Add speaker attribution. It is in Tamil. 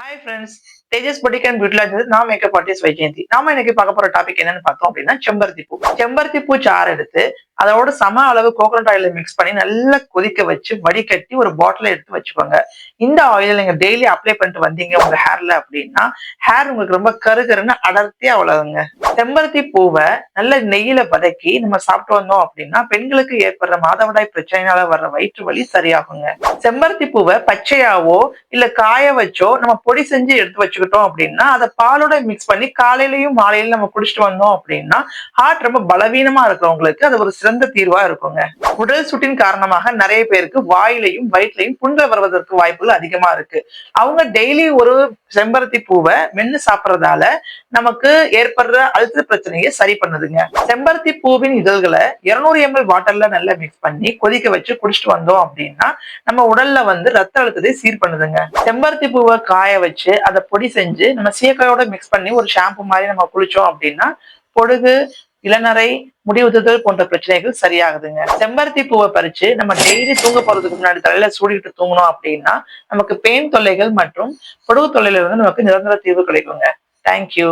Speaker 1: Hi friends, Tejas boutique and beauty lodge நான் மேக்கப் ஆர்டிஸ்ட் வைஜெயந்தி. நாம இன்னைக்கு பார்க்க போற டாபிக் என்னன்னு பார்த்தோம் அப்படின்னா செம்பருத்தி பூ. செம்பருத்தி பூ சாறு எடுத்து அதோட சம அளவு கோகோனட் ஆயில மிக்ஸ் பண்ணி நல்லா கொதிக்க வச்சு வடிகட்டி ஒரு பாட்டில எடுத்து வச்சுக்கோங்க. இந்த ஆயில நீங்க டெய்லி அப்ளை பண்ணிட்டு வந்தீங்க உங்க ஹேர்ல அப்படின்னா ஹேர் உங்களுக்கு ரொம்ப கருகருன்னு அடர்த்தியா வளருங்க. செம்பருத்தி பூவை நல்ல நெய்யில வதக்கி நம்ம சாப்பிட்டு வந்தோம் அப்படின்னா பெண்களுக்கு ஏற்படுற மாதவிடாய் பிரச்சனையால வர்ற வயிற்று வலி சரியாகுங்க. செம்பருத்தி பூவை பச்சையாவோ இல்ல காய வச்சோ நம்ம பொடி செஞ்சு எடுத்து வச்சுக்கிட்டோம் அப்படின்னா அதை பாலோட மிக்ஸ் பண்ணி காலையிலயும் மாலையிலும் நம்ம குடிச்சிட்டு வந்தோம் அப்படின்னா ஹார்ட் ரொம்ப பலவீனமா இருக்கிறவங்களுக்கு அது ஒரு சிறந்த தீர்வா இருக்குங்க. உடல் சுட்டின் காரணமாக நிறைய பேருக்கு வாயிலையும் வயிற்றுலையும் புண்கள் வருவதற்கு வாய்ப்புகள் அதிகமா இருக்கு. அவங்க டெய்லி ஒரு செம்பருத்தி பூவை மென்னு சாப்பிடுறதால நமக்கு ஏற்படுற அழுத்த பிரச்சனையை சரி பண்ணுதுங்க. செம்பருத்தி பூவின் இதழ்களை 200 ml வாட்டர்ல நல்லா மிக்ஸ் பண்ணி கொதிக்க வச்சு குடிச்சிட்டு வந்தோம் அப்படின்னா நம்ம உடல்ல ரத்த அழுத்தத்தை சீர் பண்ணுதுங்க. செம்பருத்தி பூவை காய வச்சு அதை பொடி செஞ்சு நம்ம சீயக்காயோட மிக்ஸ் பண்ணி ஒரு ஷாம்பு மாதிரி நம்ம குளிச்சோம் அப்படின்னா பொடுகு, இளநரை, முடி உதிர்தல் போன்ற பிரச்சனைகள் சரியாகுதுங்க. செம்பருத்தி பூவை பறிச்சு நம்ம டெய்லி தூங்க போறதுக்கு முன்னாடி தலையில சூடிட்டு தூங்கணும் அப்படின்னா நமக்கு பெயின் தொல்லைகள் மற்றும் பொடுகு தொல்லையில இருந்து நமக்கு நிரந்தர தீர்வு கிடைக்குங்க. தேங்க்யூ.